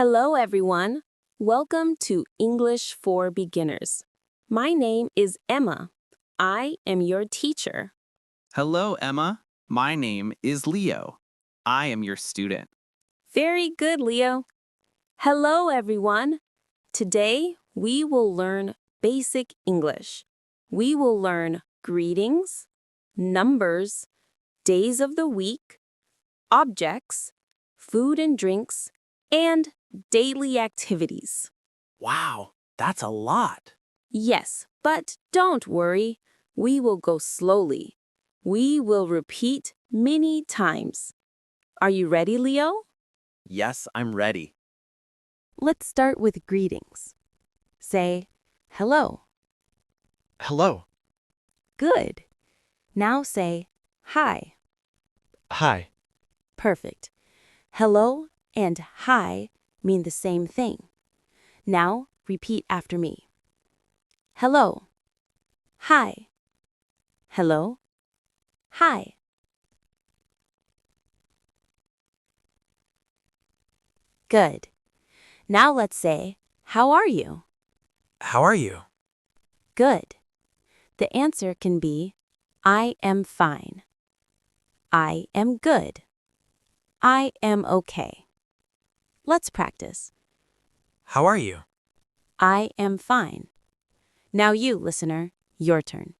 Hello, everyone. Welcome to English for Beginners. My name is Emma. I am your teacher. Hello, Emma. My name is Leo. I am your student. Very good, Leo. Hello, everyone. Today, we will learn basic English. We will learn greetings, numbers, days of the week, objects, food and drinks, and daily activities. Wow, that's a lot. Yes, but don't worry. We will go slowly. We will repeat many times. Are you ready, Leo? Yes, I'm ready. Let's start with greetings. Say, hello. Hello. Good. Now say, hi. Hi. Perfect. Hello and hi mean the same thing. Now repeat after me. Hello. Hi. Hello. Hi. Good. Now let's say, how are you? How are you? Good. The answer can be, I am fine. I am good. I am okay. Let's practice. How are you? I am fine. Now you, listener, your turn.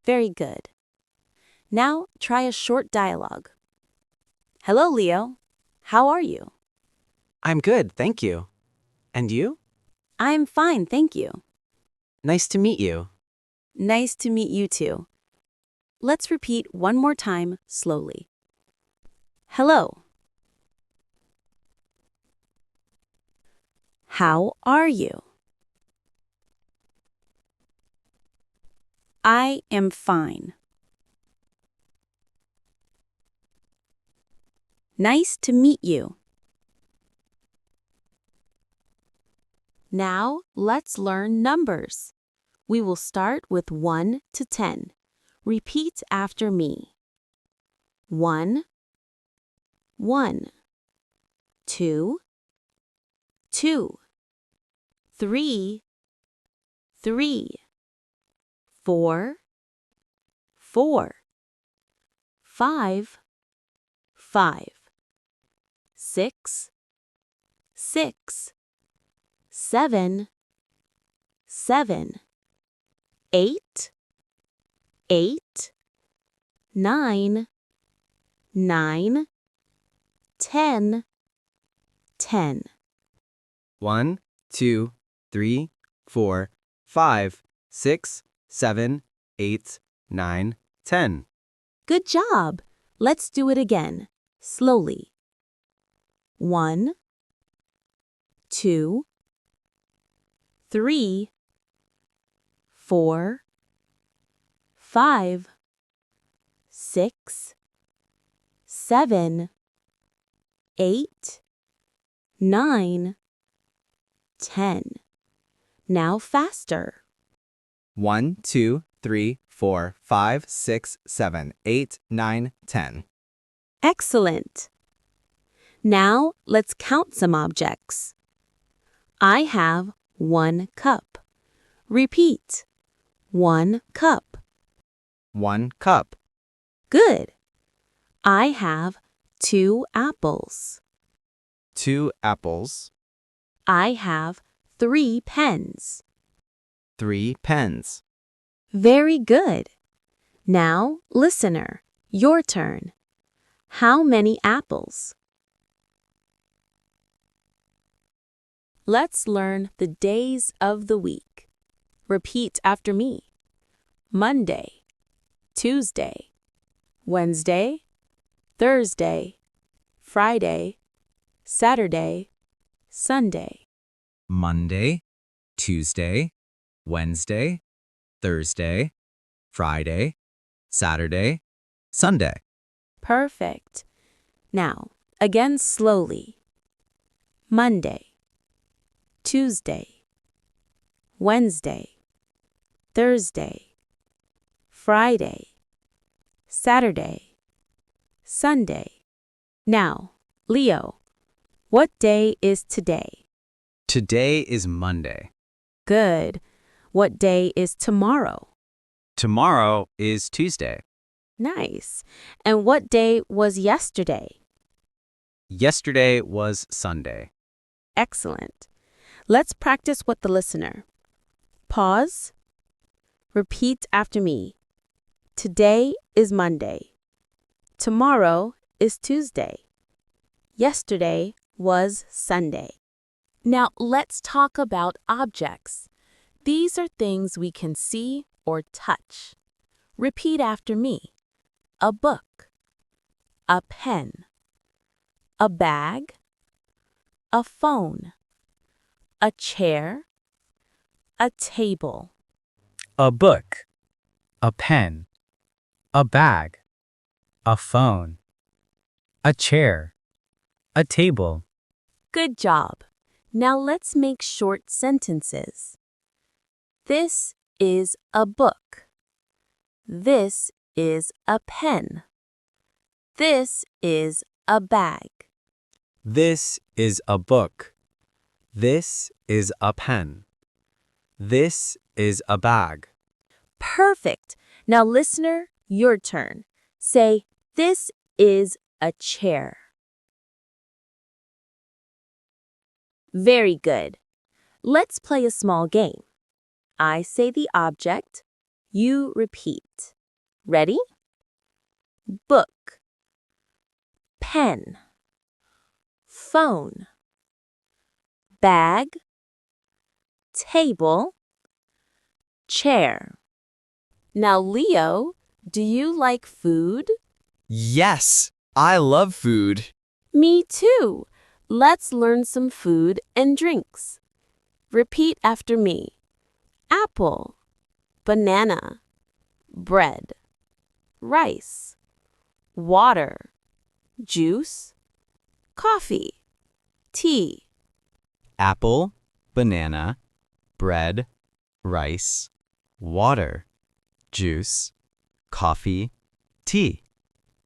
Very good. Now try a short dialogue. Hello, Leo. How are you? I'm good, thank you. And you? I'm fine, thank you. Nice to meet you. Nice to meet you too. Let's repeat one more time slowly. Hello. How are you? I am fine. Nice to meet you. Now let's learn numbers. We will start with 1 to 10. Repeat after me. 1, 1, 2, 2, 3, 3, 4, 4, 5, 5, 6, 6, 7, 7, 8, 8, 9, 9, 10, 10. 1, 2, 3, 4, 5, 6, 7, 8, 9, 10. Good job. Let's do it again, slowly. 1, 2, 3, 4, 5, 6, 7, 8, 9, 10. Now faster. 1, 2, 3, 4, 5, 6, 7, 8, 9, 10. Excellent. Now let's count some objects. I have 1 cup. Repeat. 1 cup. 1 cup. Good. I have 2 apples. 2 apples. I have 3 pens. 3 pens. Very good. Now, listener, your turn. How many apples? Let's learn the days of the week. Repeat after me. Monday, Tuesday, Wednesday, Thursday, Friday, Saturday, Sunday. Monday, Tuesday, Wednesday, Thursday, Friday, Saturday, Sunday. Perfect. Now, again slowly. Monday, Tuesday, Wednesday, Thursday, Friday, Saturday, Sunday. Now, Leo, what day is today? Today is Monday. Good. What day is tomorrow? Tomorrow is Tuesday. Nice. And what day was yesterday? Yesterday was Sunday. Excellent. Let's practice with the listener. Pause. Repeat after me. Today is Monday. Tomorrow is Tuesday. Yesterday was Sunday. Now let's talk about objects. These are things we can see or touch. Repeat after me. A book, a pen, a bag, a phone, a chair, a table. A book, a pen, a bag, a phone, a chair, a table. Good job. Now let's make short sentences. This is a book. This is a pen. This is a bag. This is a book. This is a pen. This is a bag. Perfect. Now, listener, your turn. Say, this is a chair. Very good. Let's play a small game. I say the object. You repeat. Ready? Book. Pen. Phone. Bag. Table. Chair. Now, Leo, do you like food? Yes, I love food. Me too. Let's learn some food and drinks. Repeat after me. Apple, banana, bread, rice, water, juice, coffee, tea. Apple, banana, bread, rice, water, juice, coffee, tea.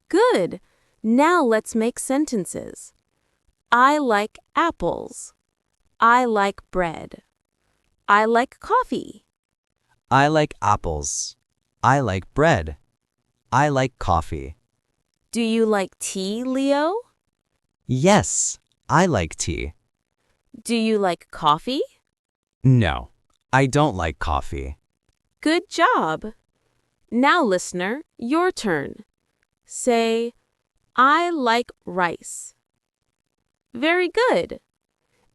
Good. Now let's make sentences. I like apples. I like bread. I like coffee. I like apples. I like bread. I like coffee. Do you like tea, Leo? Yes, I like tea. Do you like coffee? No, I don't like coffee. Good job. Now, listener, your turn. Say, I like rice. Very good.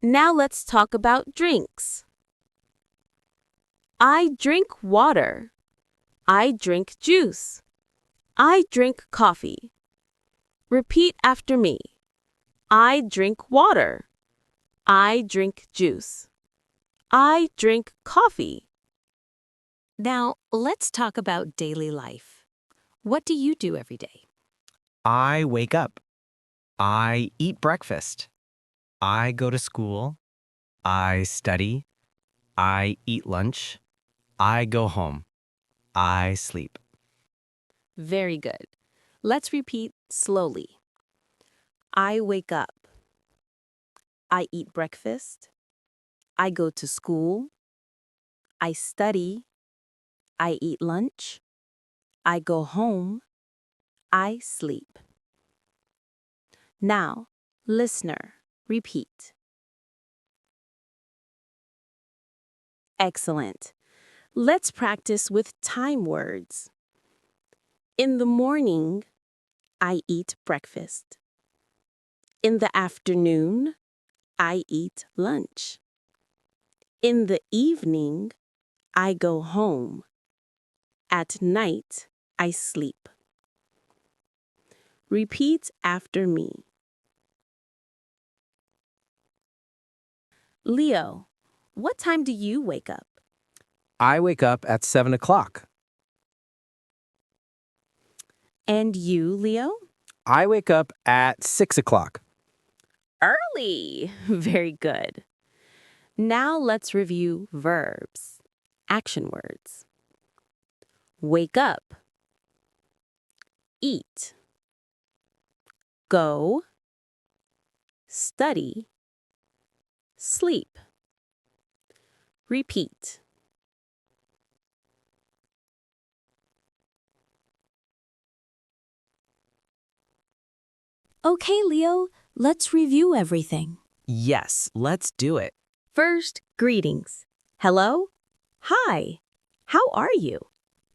Now let's talk about drinks. I drink water. I drink juice. I drink coffee. Repeat after me. I drink water. I drink juice. I drink coffee. Now, let's talk about daily life. What do you do every day? I wake up. I eat breakfast. I go to school. I study. I eat lunch. I go home. I sleep. Very good. Let's repeat slowly. I wake up. I eat breakfast. I go to school. I study. I eat lunch. I go home. I sleep. Now, listener, repeat. Excellent. Let's practice with time words. In the morning, I eat breakfast. In the afternoon, I eat lunch. In the evening, I go home. At night, I sleep. Repeat after me. Leo, what time do you wake up? I wake up at 7 o'clock. And you, Leo? I wake up at 6 o'clock. Early. Very good. Now let's review verbs, action words. Wake up. Eat. Go. study, sleep. Repeat. Okay, Leo, let's review everything. Yes, let's do it. First, greetings. Hello? Hi. How are you?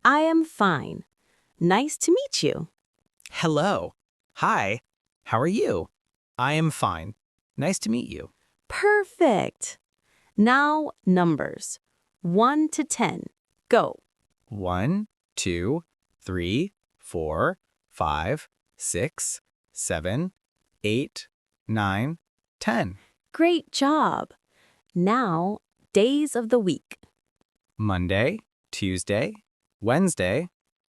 I am fine. Nice to meet you. Hello. Hi. How are you? I am fine. Nice to meet you. Perfect. Now, numbers. 1 to 10. Go. 1, 2, 3, 4, 5, 6, 7, 8, 9, 10. Great job. Now, days of the week. Monday, Tuesday, Wednesday,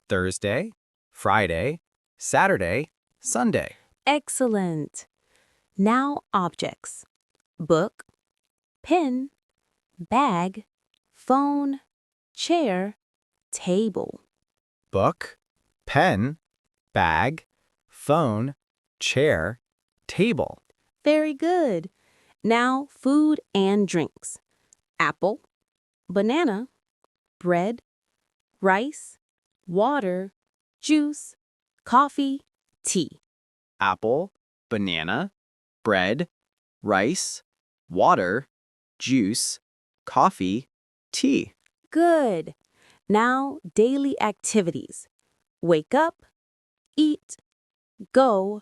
Thursday, Friday, Saturday, Sunday. Excellent. Now, objects. Book, pen, bag, phone, chair, table. Book, pen, bag, phone, chair, table. Very good. Now, food and drinks. Apple, banana, bread, rice, water, juice, coffee, tea. Apple, banana, bread, rice, water, juice, coffee, tea. Good. Now, daily activities. Wake up, eat, go,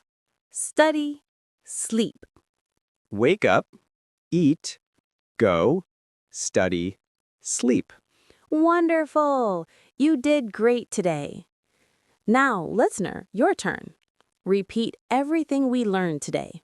study, sleep. Wake up, eat, go, study, sleep. Wonderful. You did great today. Now, listener, your turn. Repeat everything we learned today.